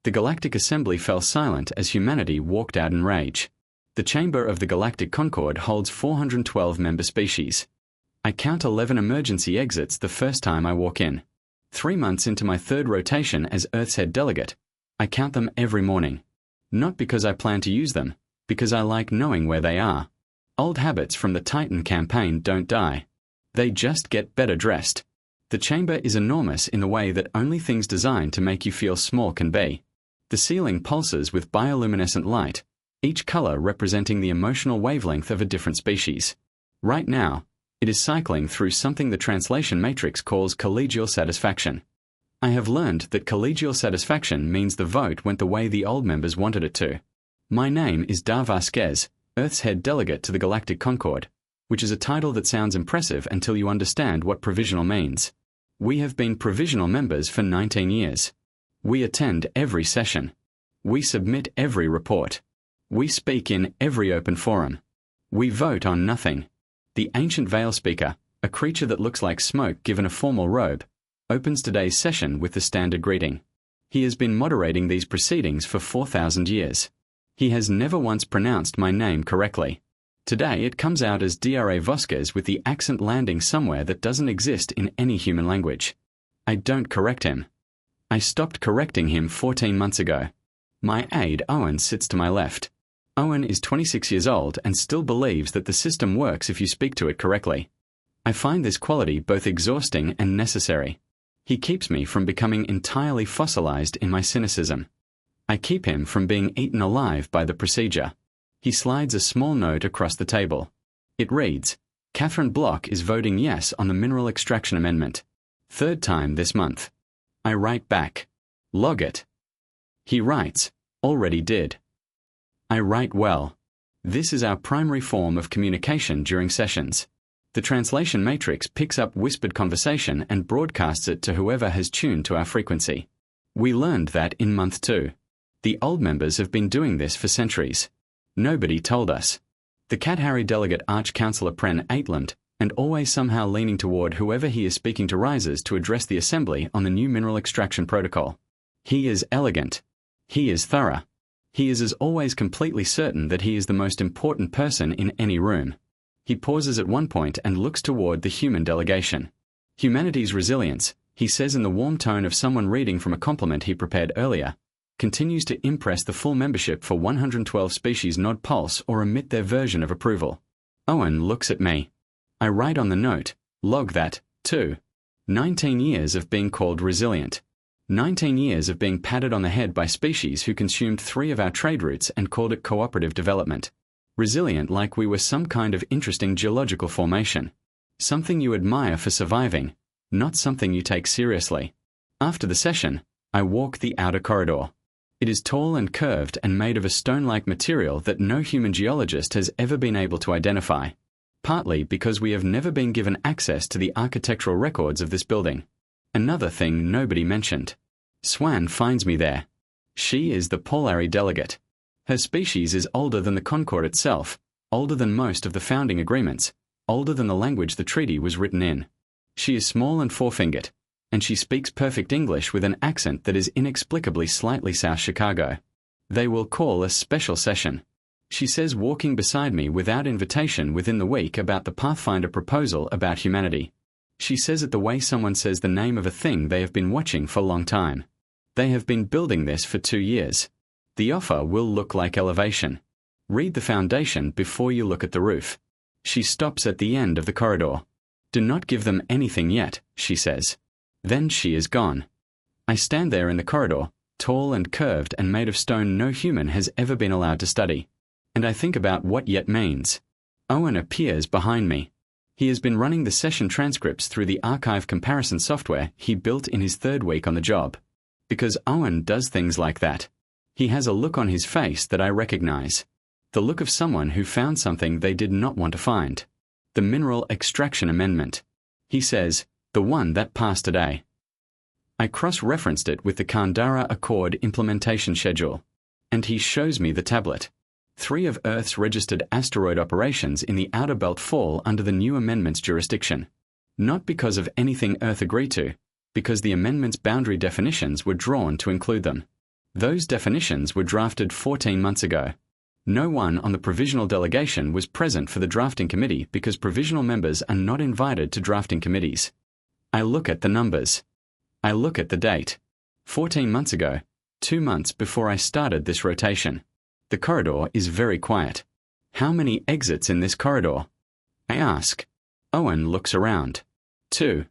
The Galactic Assembly fell silent as humanity walked out in rage. The chamber of the Galactic Concord holds 412 member species. I count 11 emergency exits the first time I walk in. 3 months into my third rotation as Earth's head delegate, I count them every morning. Not because I plan to use them, because I like knowing where they are. Old habits from the Titan campaign don't die. They just get better dressed. The chamber is enormous in the way that only things designed to make you feel small can be. The ceiling pulses with bioluminescent light, each color representing the emotional wavelength of a different species. Right now, it is cycling through something the translation matrix calls collegial satisfaction. I have learned that collegial satisfaction means the vote went the way the old members wanted it to. My name is Dar Vasquez, Earth's head delegate to the Galactic Concord, which is a title that sounds impressive until you understand what provisional means. We have been provisional members for 19 years. We attend every session. We submit every report. We speak in every open forum. We vote on nothing. The ancient Veil Speaker, a creature that looks like smoke given a formal robe, opens today's session with the standard greeting. He has been moderating these proceedings for 4,000 years. He has never once pronounced my name correctly. Today it comes out as Dra Vasquez with the accent landing somewhere that doesn't exist in any human language. I don't correct him. I stopped correcting him 14 months ago. My aide Owen sits to my left. Owen is 26 years old and still believes that the system works if you speak to it correctly. I find this quality both exhausting and necessary. He keeps me from becoming entirely fossilized in my cynicism. I keep him from being eaten alive by the procedure. He slides a small note across the table. It reads, Catherine Block is voting yes on the Mineral Extraction Amendment. 3rd time this month. I write back. Log it. He writes, already did. I write well. This is our primary form of communication during sessions. The translation matrix picks up whispered conversation and broadcasts it to whoever has tuned to our frequency. We learned that in month 2. The old members have been doing this for centuries. Nobody told us. The Cat Harry delegate Arch-Councillor Pren Aitland, and always somehow leaning toward whoever he is speaking to rises to address the Assembly on the new mineral extraction protocol. He is elegant. He is thorough. He is as always completely certain that he is the most important person in any room. He pauses at one point and looks toward the human delegation. Humanity's resilience, he says in the warm tone of someone reading from a compliment he prepared earlier, continues to impress the full membership for 112 species nod pulse or emit their version of approval. Owen looks at me. I write on the note, log that, too. 19 years of being called resilient. 19 years of being patted on the head by species who consumed 3 of our trade routes and called it cooperative development. Resilient like we were some kind of interesting geological formation. Something you admire for surviving, not something you take seriously. After the session, I walk the outer corridor. It is tall and curved and made of a stone-like material that no human geologist has ever been able to identify. Partly because we have never been given access to the architectural records of this building. Another thing nobody mentioned. Swan finds me there. She is the Polari delegate. Her species is older than the Concord itself, older than most of the founding agreements, older than the language the treaty was written in. She is small and four-fingered, and she speaks perfect English with an accent that is inexplicably slightly South Chicago. They will call a special session. She says walking beside me without invitation within the week about the Pathfinder proposal about humanity. She says it the way someone says the name of a thing they have been watching for a long time. They have been building this for 2 years. The offer will look like elevation. Read the foundation before you look at the roof. She stops at the end of the corridor. Do not give them anything yet, she says. Then she is gone. I stand there in the corridor, tall and curved and made of stone no human has ever been allowed to study. And I think about what yet means. Owen appears behind me. He has been running the session transcripts through the archive comparison software he built in his 3rd week on the job. Because Owen does things like that. He has a look on his face that I recognize. The look of someone who found something they did not want to find. The Mineral Extraction Amendment. He says, the one that passed today. I cross-referenced it with the Kandara Accord implementation schedule. And he shows me the tablet. 3 of Earth's registered asteroid operations in the outer belt fall under the new amendment's jurisdiction. Not because of anything Earth agreed to, because the amendment's boundary definitions were drawn to include them. Those definitions were drafted 14 months ago. No one on the provisional delegation was present for the drafting committee because provisional members are not invited to drafting committees. I look at the numbers. I look at the date. 14 months ago, 2 months before I started this rotation. The corridor is very quiet. How many exits in this corridor? I ask. Owen looks around. 2.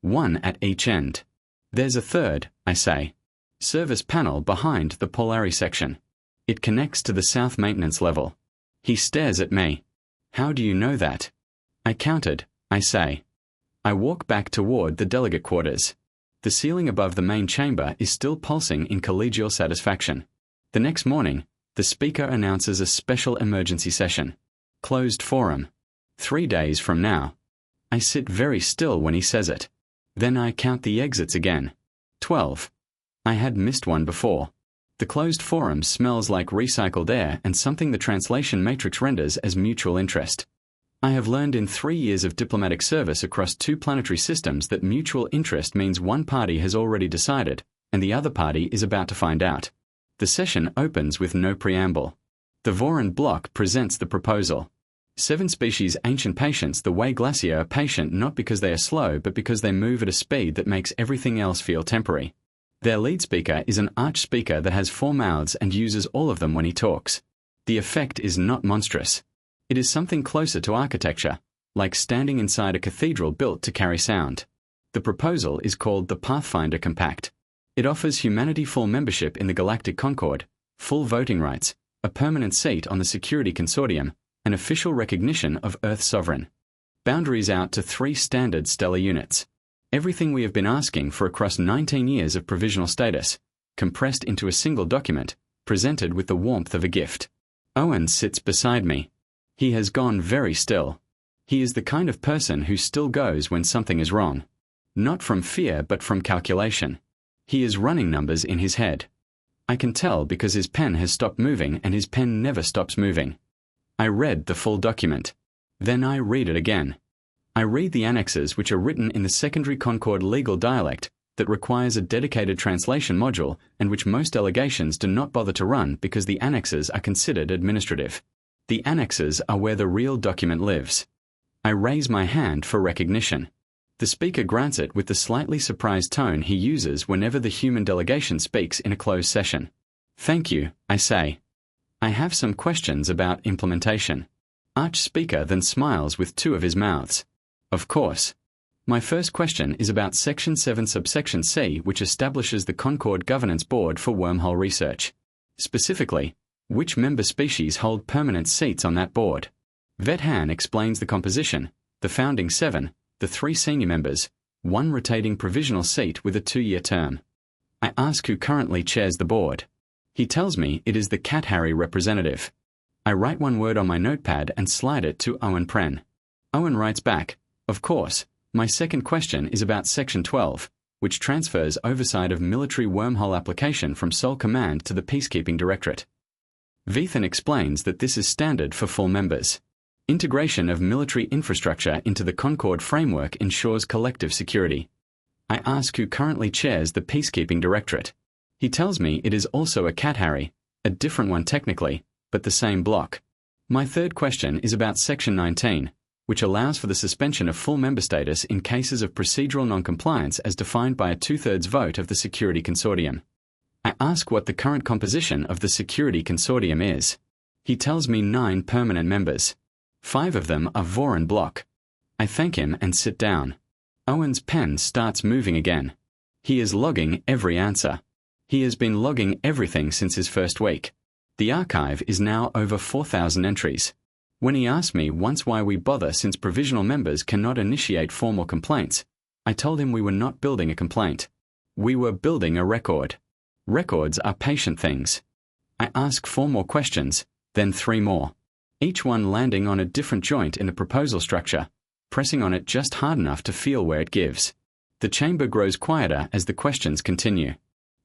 1 at each end. There's a third, I say. Service panel behind the Polari section. It connects to the south maintenance level. He stares at me. How do you know that? I counted, I say. I walk back toward the delegate quarters. The ceiling above the main chamber is still pulsing in collegial satisfaction. The next morning, the speaker announces a special emergency session. Closed forum. 3 days from now. I sit very still when he says it. Then I count the exits again. 12. I had missed one before. The closed forum smells like recycled air and something the translation matrix renders as mutual interest. I have learned in 3 years of diplomatic service across 2 planetary systems that mutual interest means one party has already decided, and the other party is about to find out. The session opens with no preamble. The Voran block presents the proposal. 7 species ancient patients the way glacier are patient not because they are slow but because they move at a speed that makes everything else feel temporary. Their lead speaker is an arch speaker that has 4 mouths and uses all of them when he talks. The effect is not monstrous. It is something closer to architecture, like standing inside a cathedral built to carry sound. The proposal is called the Pathfinder Compact. It offers humanity full membership in the Galactic Concord, full voting rights, a permanent seat on the Security Consortium, and official recognition of Earth sovereign. Boundaries out to 3 standard stellar units. Everything we have been asking for across 19 years of provisional status, compressed into a single document, presented with the warmth of a gift. Owen sits beside me. He has gone very still. He is the kind of person who still goes when something is wrong. Not from fear but from calculation. He is running numbers in his head. I can tell because his pen has stopped moving and his pen never stops moving. I read the full document. Then I read it again. I read the annexes which are written in the secondary Concord legal dialect that requires a dedicated translation module and which most delegations do not bother to run because the annexes are considered administrative. The annexes are where the real document lives. I raise my hand for recognition. The speaker grants it with the slightly surprised tone he uses whenever the human delegation speaks in a closed session. Thank you, I say. I have some questions about implementation. Arch speaker then smiles with 2 of his mouths. Of course. My first question is about Section 7 subsection C, which establishes the Concord Governance Board for wormhole research. Specifically, which member species hold permanent seats on that board? Vet Han explains the composition, the founding 7, the 3 senior members, 1 rotating provisional seat with a 2-year term. I ask who currently chairs the board. He tells me it is the Cat Harry representative. I write 1 word on my notepad and slide it to Owen Pren. Owen writes back, of course, my second question is about Section 12, which transfers oversight of military wormhole application from Sole Command to the Peacekeeping Directorate. Vethan explains that this is standard for full members. Integration of military infrastructure into the Concord framework ensures collective security. I ask who currently chairs the Peacekeeping Directorate. He tells me it is also a Cat Harry, a different one technically, but the same block. My third question is about Section 19, which allows for the suspension of full member status in cases of procedural non-compliance as defined by a 2/3 vote of the Security Consortium. I ask what the current composition of the Security Consortium is. He tells me 9 permanent members. 5 of them are Voran block. I thank him and sit down. Owen's pen starts moving again. He is logging every answer. He has been logging everything since his first week. The archive is now over 4,000 entries. When he asked me once why we bother since provisional members cannot initiate formal complaints, I told him we were not building a complaint. We were building a record. Records are patient things. I ask 4 more questions, then 3 more. Each one landing on a different joint in the proposal structure, pressing on it just hard enough to feel where it gives. The chamber grows quieter as the questions continue.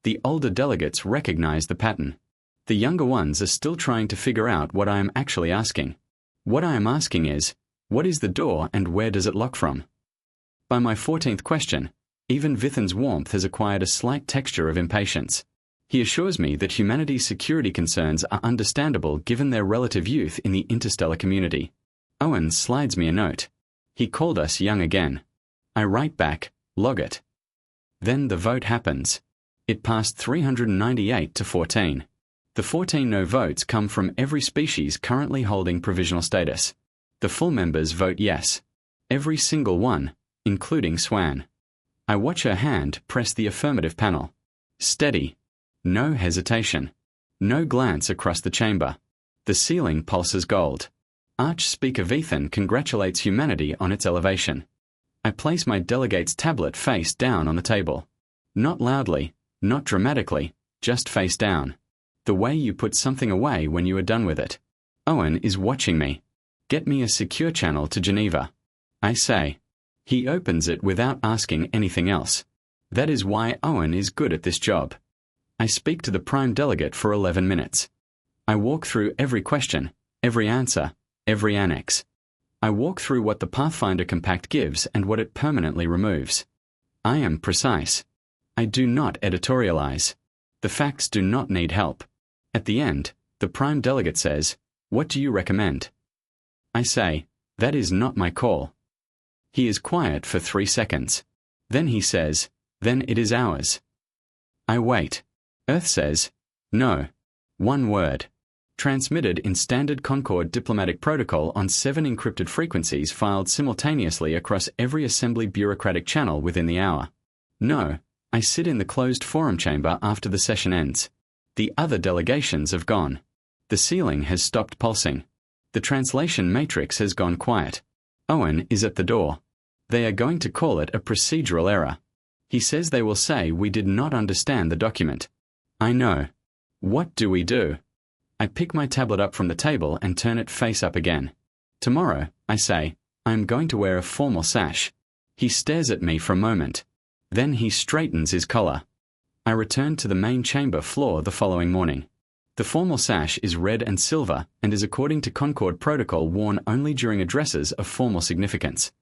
The older delegates recognize the pattern. The younger ones are still trying to figure out what I am actually asking. What I am asking is, what is the door and where does it lock from? By my 14th question, even Vithan's warmth has acquired a slight texture of impatience. He assures me that humanity's security concerns are understandable given their relative youth in the interstellar community. Owen slides me a note. He called us young again. I write back, log it. Then the vote happens. It passed 398 to 14. The 14 no votes come from every species currently holding provisional status. The full members vote yes. Every single one, including Swan. I watch her hand press the affirmative panel. Steady. No hesitation. No glance across the chamber. The ceiling pulses gold. Arch-Speaker Vethan congratulates humanity on its elevation. I place my delegate's tablet face down on the table. Not loudly, not dramatically, just face down. The way you put something away when you are done with it. Owen is watching me. Get me a secure channel to Geneva. I say. He opens it without asking anything else. That is why Owen is good at this job. I speak to the Prime Delegate for 11 minutes. I walk through every question, every answer, every annex. I walk through what the Pathfinder Compact gives and what it permanently removes. I am precise. I do not editorialize. The facts do not need help. At the end, the Prime Delegate says, "What do you recommend?" I say, "That is not my call." He is quiet for 3 seconds. Then he says, "Then it is ours." I wait. Earth says, "No." 1 word. Transmitted in standard Concord diplomatic protocol on 7 encrypted frequencies filed simultaneously across every assembly bureaucratic channel within the hour. No, I sit in the closed forum chamber after the session ends. The other delegations have gone. The ceiling has stopped pulsing. The translation matrix has gone quiet. Owen is at the door. They are going to call it a procedural error. He says they will say we did not understand the document. I know. What do we do? I pick my tablet up from the table and turn it face up again. Tomorrow, I say, I am going to wear a formal sash. He stares at me for a moment. Then he straightens his collar. I return to the main chamber floor the following morning. The formal sash is red and silver and is according to Concord protocol worn only during addresses of formal significance.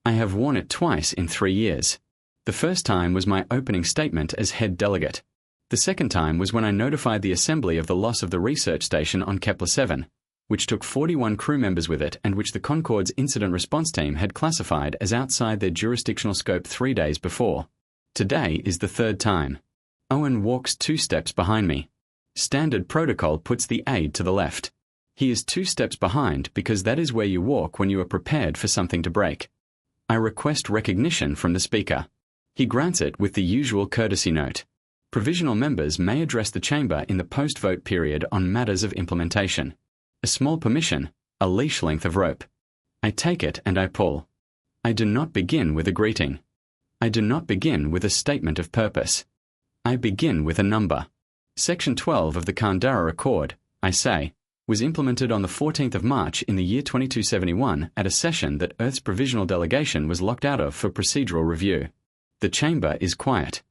I have worn it twice in 3 years. The first time was my opening statement as head delegate. The second time was when I notified the Assembly of the loss of the research station on Kepler-7, which took 41 crew members with it and which the Concord's incident response team had classified as outside their jurisdictional scope 3 days before. Today is the third time. Owen walks 2 steps behind me. Standard protocol puts the aide to the left. He is 2 steps behind because that is where you walk when you are prepared for something to break. I request recognition from the speaker. He grants it with the usual courtesy note. Provisional members may address the chamber in the post-vote period on matters of implementation. A small permission, a leash length of rope. I take it and I pull. I do not begin with a greeting. I do not begin with a statement of purpose. I begin with a number. Section 12 of the Kandara Accord, I say, was implemented on the 14th of March in the year 2271 at a session that Earth's provisional delegation was locked out of for procedural review. The chamber is quiet.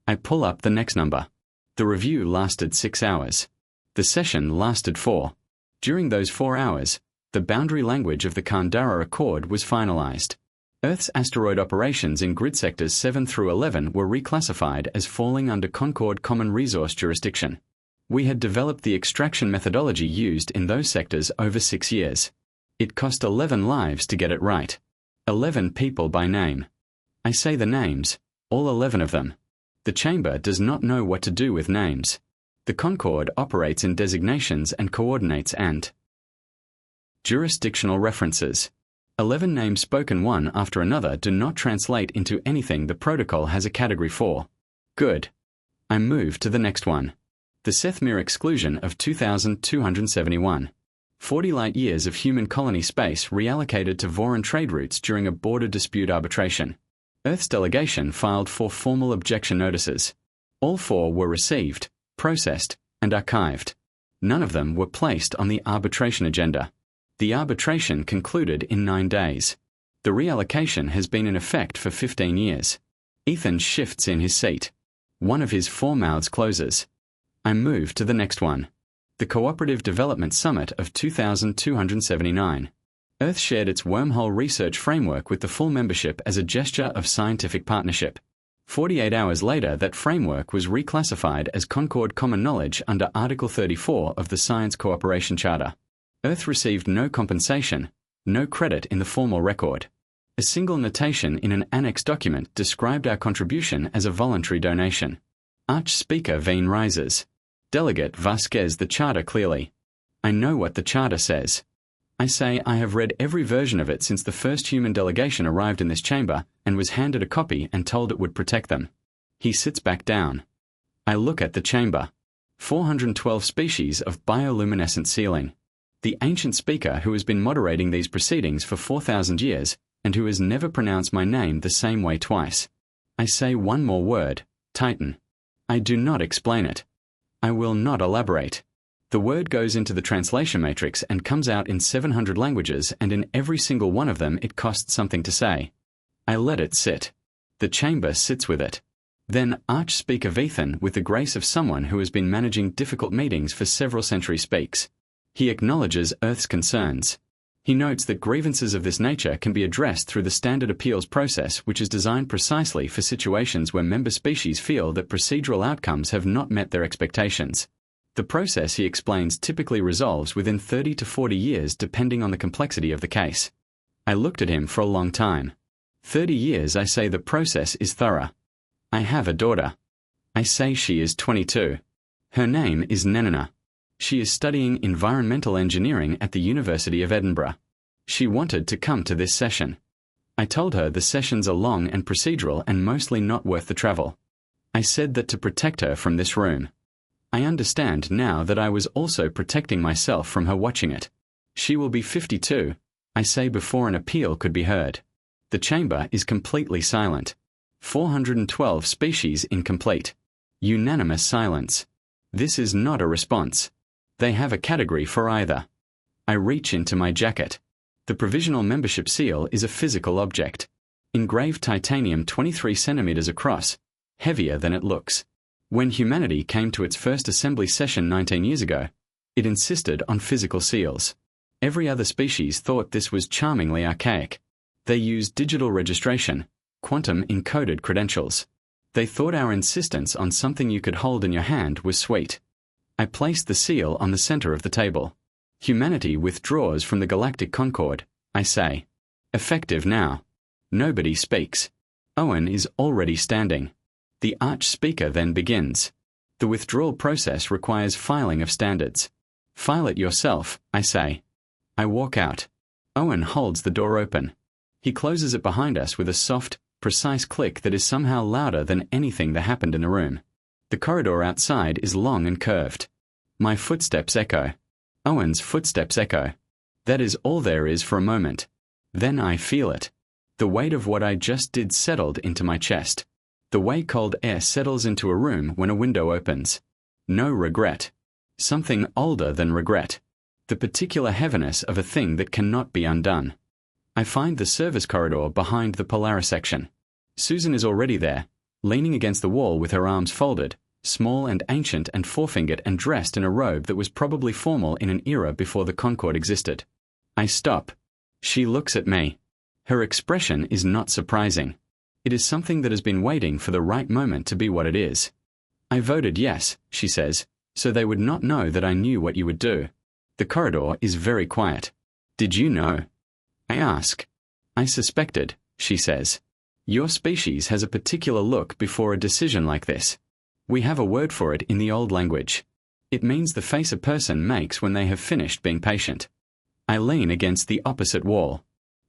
I pull up the next number. The review lasted 6 hours. The session lasted 4. During those 4 hours, the boundary language of the Kandara Accord was finalized. Earth's asteroid operations in grid sectors 7 through 11 were reclassified as falling under Concord Common Resource jurisdiction. We had developed the extraction methodology used in those sectors over 6 years. It cost 11 lives to get it right. 11 people by name. I say the names, all 11 of them. The chamber does not know what to do with names. The Concord operates in designations and coordinates and jurisdictional references. 11 names spoken one after another do not translate into anything the protocol has a category for. Good. I move to the next one. The Sethmere exclusion of 2271. 40 light-years of human colony space reallocated to Voron trade routes during a border dispute arbitration. Earth's delegation filed 4 formal objection notices. All 4 were received, processed, and archived. None of them were placed on the arbitration agenda. The arbitration concluded in 9 days. The reallocation has been in effect for 15 years. Ethan shifts in his seat. One of his 4 mouths closes. I move to the next one. The Cooperative Development Summit of 2279. Earth shared its wormhole research framework with the full membership as a gesture of scientific partnership. 48 hours later, that framework was reclassified as Concord Common Knowledge under Article 34 of the Science Cooperation Charter. Earth received no compensation, no credit in the formal record. A single notation in an annex document described our contribution as a voluntary donation. Arch Speaker Veen rises. Delegate Vasquez, the Charter clearly. I know what the Charter says. I say I have read every version of it since the first human delegation arrived in this chamber and was handed a copy and told it would protect them. He sits back down. I look at the chamber. 412 species of bioluminescent ceiling. The ancient speaker who has been moderating these proceedings for 4,000 years and who has never pronounced my name the same way twice. I say one more word, Titan. I do not explain it. I will not elaborate. The word goes into the translation matrix and comes out in 700 languages, and in every single one of them it costs something to say. I let it sit. The chamber sits with it. Then Arch Speaker Vethan, with the grace of someone who has been managing difficult meetings for several centuries, speaks. He acknowledges Earth's concerns. He notes that grievances of this nature can be addressed through the standard appeals process, which is designed precisely for situations where member species feel that procedural outcomes have not met their expectations. The process, he explains, typically resolves within 30 to 40 years depending on the complexity of the case. I looked at him for a long time. 30 years, I say. The process is thorough. I have a daughter. I say she is 22. Her name is Nenana. She is studying environmental engineering at the University of Edinburgh. She wanted to come to this session. I told her the sessions are long and procedural and mostly not worth the travel. I said that to protect her from this room. I understand now that I was also protecting myself from her watching it. She will be 52, I say, before an appeal could be heard. The chamber is completely silent. 412 species incomplete. Unanimous silence. This is not a response. They have a category for either. I reach into my jacket. The provisional membership seal is a physical object. Engraved titanium 23 centimeters across, heavier than it looks. When humanity came to its first assembly session 19 years ago, it insisted on physical seals. Every other species thought this was charmingly archaic. They used digital registration, quantum-encoded credentials. They thought our insistence on something you could hold in your hand was sweet. I placed the seal on the center of the table. Humanity withdraws from the Galactic Concord, I say. Effective now. Nobody speaks. Owen is already standing. The Arch Speaker then begins. The withdrawal process requires filing of standards. File it yourself, I say. I walk out. Owen holds the door open. He closes it behind us with a soft, precise click that is somehow louder than anything that happened in the room. The corridor outside is long and curved. My footsteps echo. Owen's footsteps echo. That is all there is for a moment. Then I feel it. The weight of what I just did settled into my chest. The way cold air settles into a room when a window opens. No regret. Something older than regret. The particular heaviness of a thing that cannot be undone. I find the service corridor behind the Polaris section. Susan is already there, leaning against the wall with her arms folded, small and ancient and forefingered and dressed in a robe that was probably formal in an era before the Concord existed. I stop. She looks at me. Her expression is not surprising. It is something that has been waiting for the right moment to be what it is. I voted yes, she says, so they would not know that I knew what you would do. The corridor is very quiet. Did you know? I ask. I suspected, she says. Your species has a particular look before a decision like this. We have a word for it in the old language. It means the face a person makes when they have finished being patient. I lean against the opposite wall.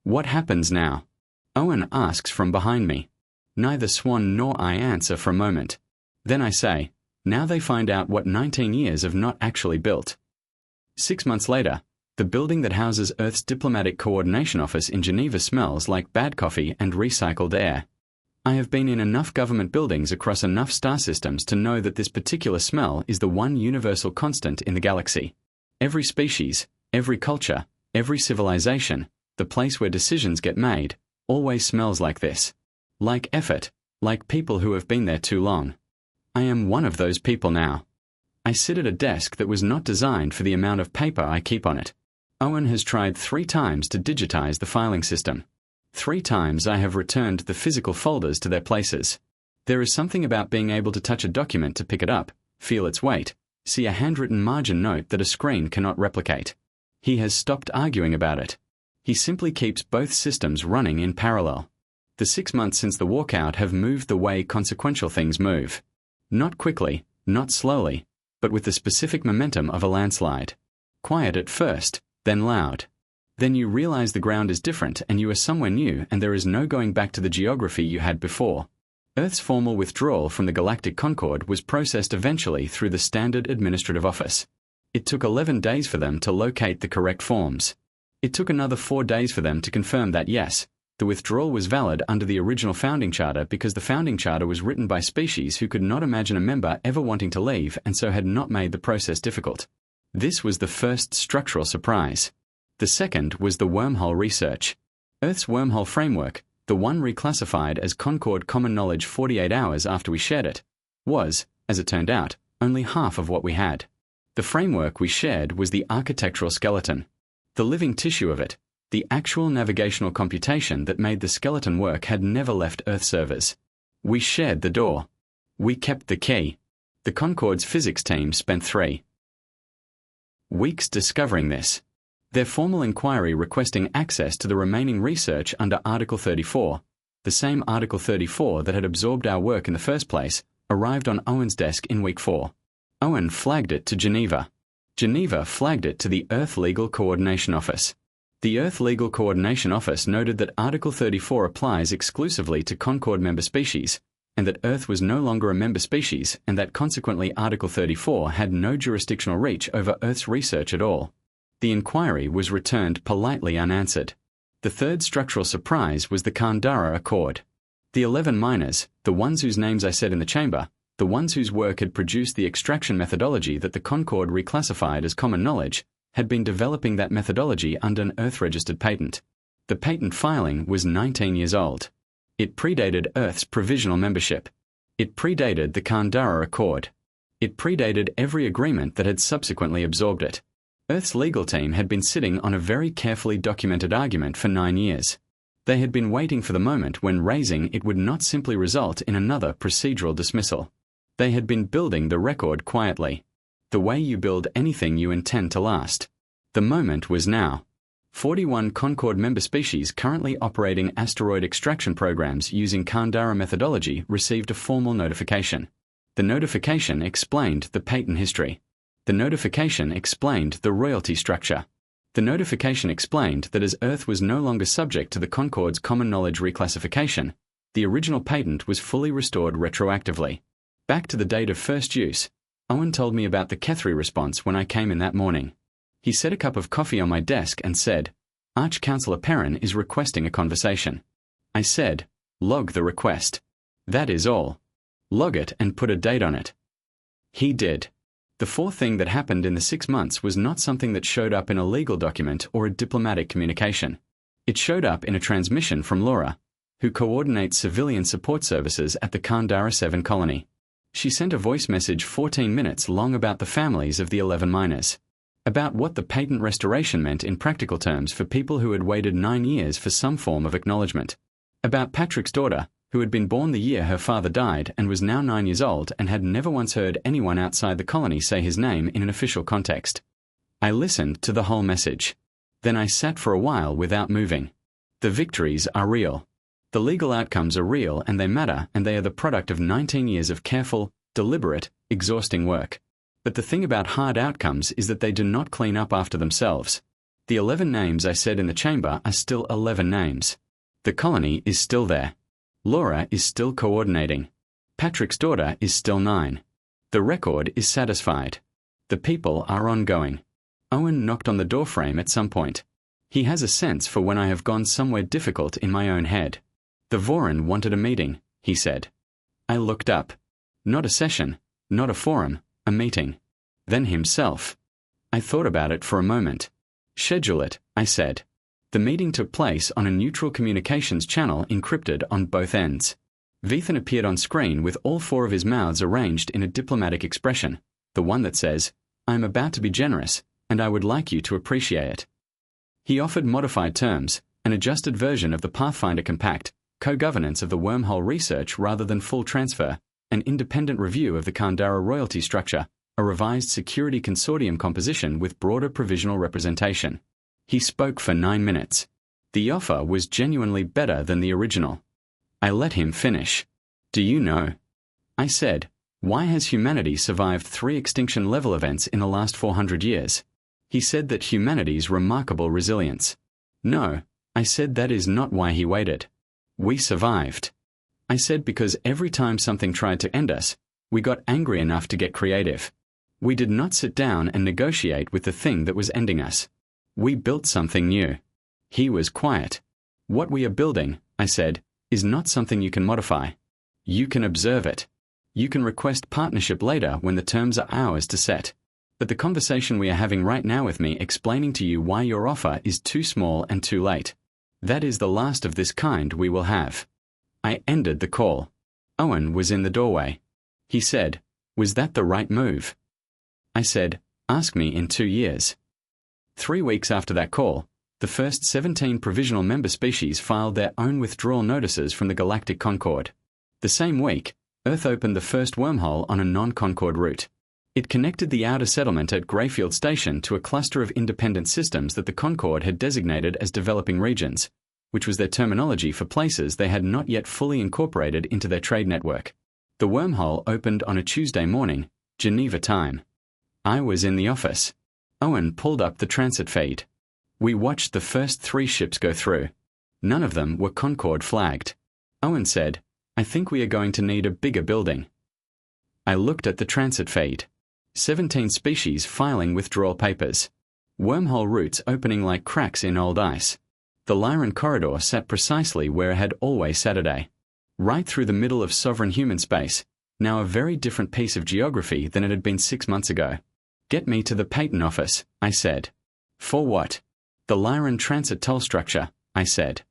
What happens now? Owen asks from behind me. Neither Swan nor I answer for a moment. Then I say, now they find out what 19 years have not actually built. 6 months later, the building that houses Earth's Diplomatic Coordination Office in Geneva smells like bad coffee and recycled air. I have been in enough government buildings across enough star systems to know that this particular smell is the one universal constant in the galaxy. Every species, every culture, every civilization, the place where decisions get made, always smells like this. Like effort, like people who have been there too long. I am one of those people now. I sit at a desk that was not designed for the amount of paper I keep on it. Owen has tried 3 times to digitize the filing system. 3 times I have returned the physical folders to their places. There is something about being able to touch a document to pick it up, feel its weight, see a handwritten margin note that a screen cannot replicate. He has stopped arguing about it. He simply keeps both systems running in parallel. The 6 months since the walkout have moved the way consequential things move. Not quickly, not slowly, but with the specific momentum of a landslide. Quiet at first, then loud. Then you realize the ground is different and you are somewhere new and there is no going back to the geography you had before. Earth's formal withdrawal from the Galactic Concord was processed eventually through the Standard Administrative Office. It took 11 days for them to locate the correct forms. It took another 4 days for them to confirm that yes, the withdrawal was valid under the original founding charter because the founding charter was written by species who could not imagine a member ever wanting to leave and so had not made the process difficult. This was the first structural surprise. The second was the wormhole research. Earth's wormhole framework, the one reclassified as Concord Common Knowledge 48 hours after we shared it, was, as it turned out, only half of what we had. The framework we shared was the architectural skeleton. The living tissue of it, the actual navigational computation that made the skeleton work had never left Earth servers. We shared the door. We kept the key. The Concord's physics team spent 3 weeks discovering this. Their formal inquiry requesting access to the remaining research under Article 34, the same Article 34 that had absorbed our work in the first place, arrived on Owen's desk in week 4. Owen flagged it to Geneva. Geneva flagged it to the Earth Legal Coordination Office. The Earth Legal Coordination Office noted that Article 34 applies exclusively to Concord member species, and that Earth was no longer a member species, and that consequently Article 34 had no jurisdictional reach over Earth's research at all. The inquiry was returned politely unanswered. The third structural surprise was the Kandara Accord. The 11 miners, the ones whose names I said in the chamber, the ones whose work had produced the extraction methodology that the Concord reclassified as common knowledge, had been developing that methodology under an Earth-registered patent. The patent filing was 19 years old. It predated Earth's provisional membership. It predated the Kandara Accord. It predated every agreement that had subsequently absorbed it. Earth's legal team had been sitting on a very carefully documented argument for 9 years. They had been waiting for the moment when raising it would not simply result in another procedural dismissal. They had been building the record quietly. The way you build anything you intend to last. The moment was now. 41 Concord member species currently operating asteroid extraction programs using Kandara methodology received a formal notification. The notification explained the patent history. The notification explained the royalty structure. The notification explained that as Earth was no longer subject to the Concord's common knowledge reclassification, the original patent was fully restored retroactively. Back to the date of first use, Owen told me about the Kethri response when I came in that morning. He set a cup of coffee on my desk and said, "Arch-Councillor Perrin is requesting a conversation." I said, "Log the request. That is all. Log it and put a date on it." He did. The fourth thing that happened in the 6 months was not something that showed up in a legal document or a diplomatic communication. It showed up in a transmission from Laura, who coordinates civilian support services at the Kandara 7 colony. She sent a voice message 14 minutes long about the families of the 11 miners, about what the patent restoration meant in practical terms for people who had waited 9 years for some form of acknowledgement, about Patrick's daughter, who had been born the year her father died and was now 9 years old and had never once heard anyone outside the colony say his name in an official context. I listened to the whole message. Then I sat for a while without moving. The victories are real. The legal outcomes are real and they matter, and they are the product of 19 years of careful, deliberate, exhausting work. But the thing about hard outcomes is that they do not clean up after themselves. The 11 names I said in the chamber are still 11 names. The colony is still there. Laura is still coordinating. Patrick's daughter is still 9. The record is satisfied. The people are ongoing. Owen knocked on the doorframe at some point. He has a sense for when I have gone somewhere difficult in my own head. The Voran wanted a meeting, he said. I looked up. Not a session, not a forum, a meeting. Then himself. I thought about it for a moment. Schedule it, I said. The meeting took place on a neutral communications channel encrypted on both ends. Vethan appeared on screen with all 4 of his mouths arranged in a diplomatic expression, the one that says, "I am about to be generous, and I would like you to appreciate it." He offered modified terms, an adjusted version of the Pathfinder Compact, co-governance of the wormhole research rather than full transfer, an independent review of the Kandara royalty structure, a revised security consortium composition with broader provisional representation. He spoke for 9 minutes. The offer was genuinely better than the original. I let him finish. Do you know? I said, why has humanity survived 3 extinction-level events in the last 400 years? He said that humanity's remarkable resilience. No, I said that is not why he waited. We survived. I said because every time something tried to end us, we got angry enough to get creative. We did not sit down and negotiate with the thing that was ending us. We built something new. He was quiet. What we are building, I said, is not something you can modify. You can observe it. You can request partnership later when the terms are ours to set. But the conversation we are having right now with me explaining to you why your offer is too small and too late. That is the last of this kind we will have. I ended the call. Owen was in the doorway. He said, was that the right move? I said, ask me in 2 years. 3 weeks after that call, the first 17 provisional member species filed their own withdrawal notices from the Galactic Concord. The same week, Earth opened the first wormhole on a non-Concord route. It connected the outer settlement at Greyfield Station to a cluster of independent systems that the Concord had designated as developing regions, which was their terminology for places they had not yet fully incorporated into their trade network. The wormhole opened on a Tuesday morning, Geneva time. I was in the office. Owen pulled up the transit feed. We watched the first 3 ships go through. None of them were Concord flagged. Owen said, I think we are going to need a bigger building. I looked at the transit feed. 17 species filing withdrawal papers. Wormhole routes opening like cracks in old ice. The Lyran corridor sat precisely where it had always Saturday. Right through the middle of sovereign human space, now a very different piece of geography than it had been 6 months ago. Get me to the patent office, I said. For what? The Lyran transit toll structure, I said.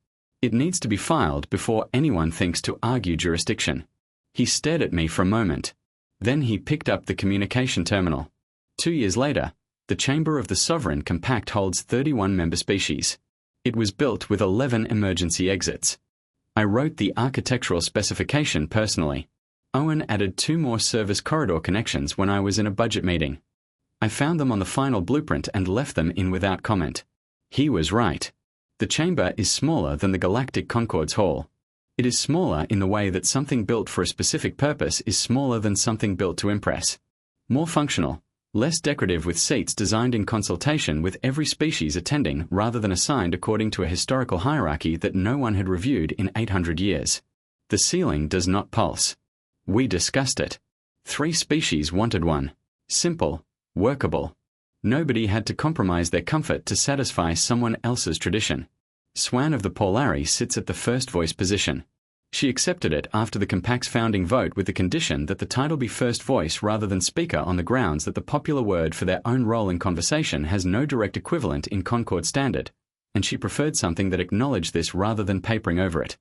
It needs to be filed before anyone thinks to argue jurisdiction. He stared at me for a moment. Then he picked up the communication terminal. 2 years later, the Chamber of the Sovereign Compact holds 31 member species. It was built with 11 emergency exits. I wrote the architectural specification personally. Owen added 2 more service corridor connections when I was in a budget meeting. I found them on the final blueprint and left them in without comment. He was right. The chamber is smaller than the Galactic Concord's hall. It is smaller in the way that something built for a specific purpose is smaller than something built to impress. More functional, less decorative with seats designed in consultation with every species attending rather than assigned according to a historical hierarchy that no one had reviewed in 800 years. The ceiling does not pulse. We discussed it. 3 species wanted one. Simple, workable. Nobody had to compromise their comfort to satisfy someone else's tradition. Swan of the Polari sits at the first voice position. She accepted it after the Compact's founding vote with the condition that the title be first voice rather than speaker on the grounds that the popular word for their own role in conversation has no direct equivalent in Concord Standard, and she preferred something that acknowledged this rather than papering over it.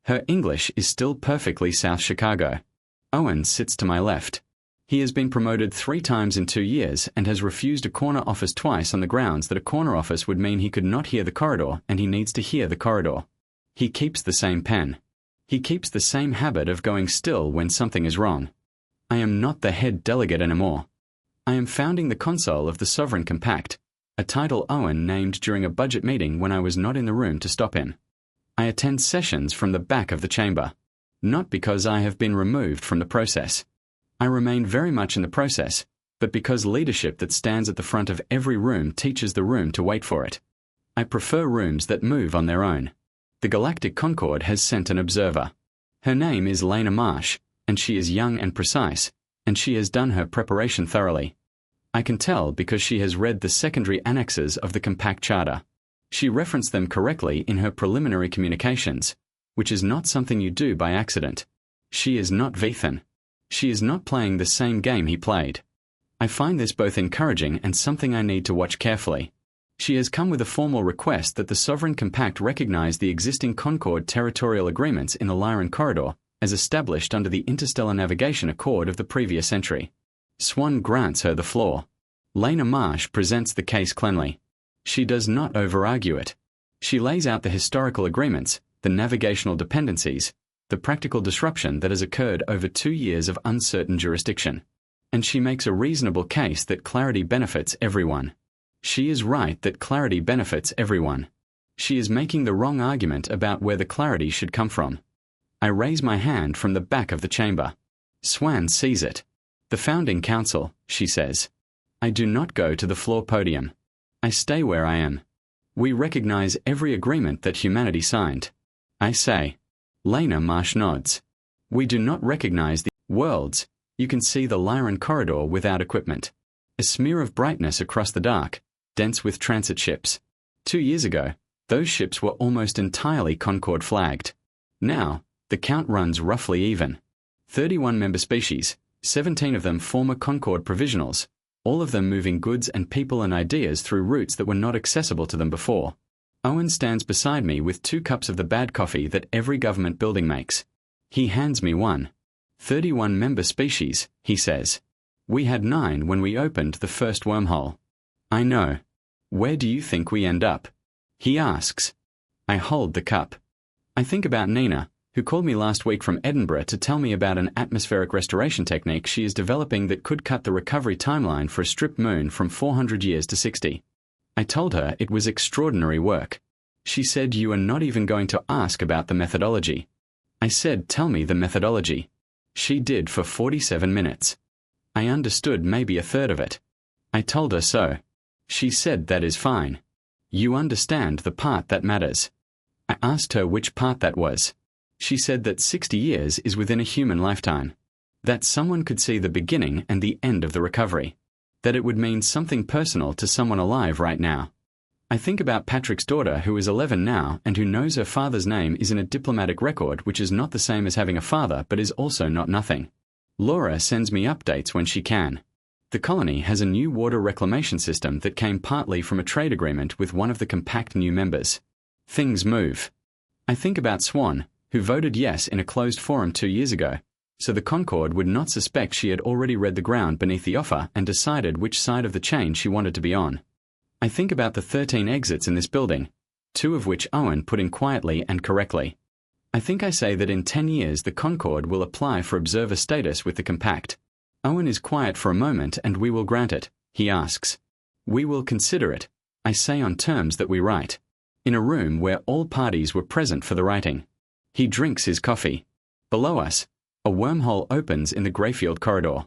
Her English is still perfectly South Chicago. Owen sits to my left. He has been promoted 3 times in 2 years and has refused a corner office twice on the grounds that a corner office would mean he could not hear the corridor and he needs to hear the corridor. He keeps the same pen. He keeps the same habit of going still when something is wrong. I am not the head delegate anymore. I am founding the Console of the Sovereign Compact, a title Owen named during a budget meeting when I was not in the room to stop in. I attend sessions from the back of the chamber, not because I have been removed from the process. I remain very much in the process, but because leadership that stands at the front of every room teaches the room to wait for it. I prefer rooms that move on their own. The Galactic Concord has sent an observer. Her name is Lena Marsh, and she is young and precise, and she has done her preparation thoroughly. I can tell because she has read the secondary annexes of the Compact Charter. She referenced them correctly in her preliminary communications, which is not something you do by accident. She is not Vethan. She is not playing the same game he played. I find this both encouraging and something I need to watch carefully. She has come with a formal request that the Sovereign Compact recognize the existing Concord territorial agreements in the Lyran corridor as established under the Interstellar Navigation Accord of the previous century. Swan grants her the floor. Lena Marsh presents the case cleanly. She does not over-argue it. She lays out the historical agreements, the navigational dependencies, the practical disruption that has occurred over 2 years of uncertain jurisdiction. And she makes a reasonable case that clarity benefits everyone. She is right that clarity benefits everyone. She is making the wrong argument about where the clarity should come from. I raise my hand from the back of the chamber. Swan sees it. The founding council, she says. I do not go to the floor podium. I stay where I am. We recognize every agreement that humanity signed. I say. Lena Marsh nods. We do not recognize the worlds. You can see the Lyran corridor without equipment. A smear of brightness across the dark, dense with transit ships. 2 years ago, those ships were almost entirely Concord flagged. Now, the count runs roughly even. 31 member species, 17 of them former Concord provisionals, all of them moving goods and people and ideas through routes that were not accessible to them before. Owen stands beside me with 2 cups of the bad coffee that every government building makes. He hands me one. 31 member species, he says. We had 9 when we opened the first wormhole. I know. Where do you think we end up? He asks. I hold the cup. I think about Nina, who called me last week from Edinburgh to tell me about an atmospheric restoration technique she is developing that could cut the recovery timeline for a stripped moon from 400 years to 60. I told her it was extraordinary work. She said you are not even going to ask about the methodology. I said tell me the methodology. She did for 47 minutes. I understood maybe a third of it. I told her so. She said that is fine. You understand the part that matters. I asked her which part that was. She said that 60 years is within a human lifetime. That someone could see the beginning and the end of the recovery. That it would mean something personal to someone alive right now. I think about Patrick's daughter who is 11 now and who knows her father's name is in a diplomatic record which is not the same as having a father but is also not nothing. Laura sends me updates when she can. The colony has a new water reclamation system that came partly from a trade agreement with one of the compact new members. Things move. I think about Swan, who voted yes in a closed forum 2 years ago, so the Concord would not suspect she had already read the ground beneath the offer and decided which side of the chain she wanted to be on. I think about the 13 exits in this building, 2 of which Owen put in quietly and correctly. I think I say that in 10 years the Concord will apply for observer status with the compact. Owen is quiet for a moment and we will grant it, he asks. We will consider it, I say on terms that we write. In a room where all parties were present for the writing. He drinks his coffee. Below us, a wormhole opens in the Greyfield corridor.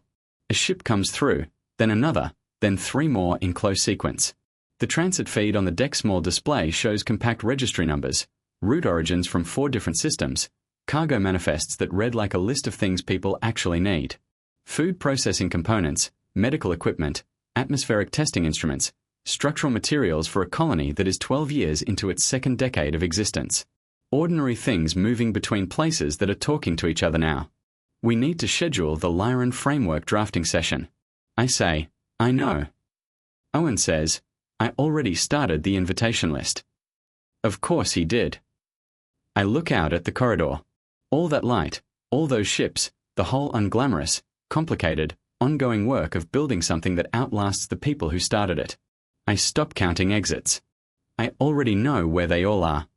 A ship comes through, then another, then 3 more in close sequence. The transit feed on the deck small display shows compact registry numbers, route origins from 4 different systems, cargo manifests that read like a list of things people actually need. Food processing components, medical equipment, atmospheric testing instruments, structural materials for a colony that is 12 years into its 2nd decade of existence. Ordinary things moving between places that are talking to each other now. We need to schedule the Lyran framework drafting session. I say, I know. Owen says, I already started the invitation list. Of course he did. I look out at the corridor. All that light, all those ships, the whole unglamorous, complicated, ongoing work of building something that outlasts the people who started it. I stop counting exits. I already know where they all are.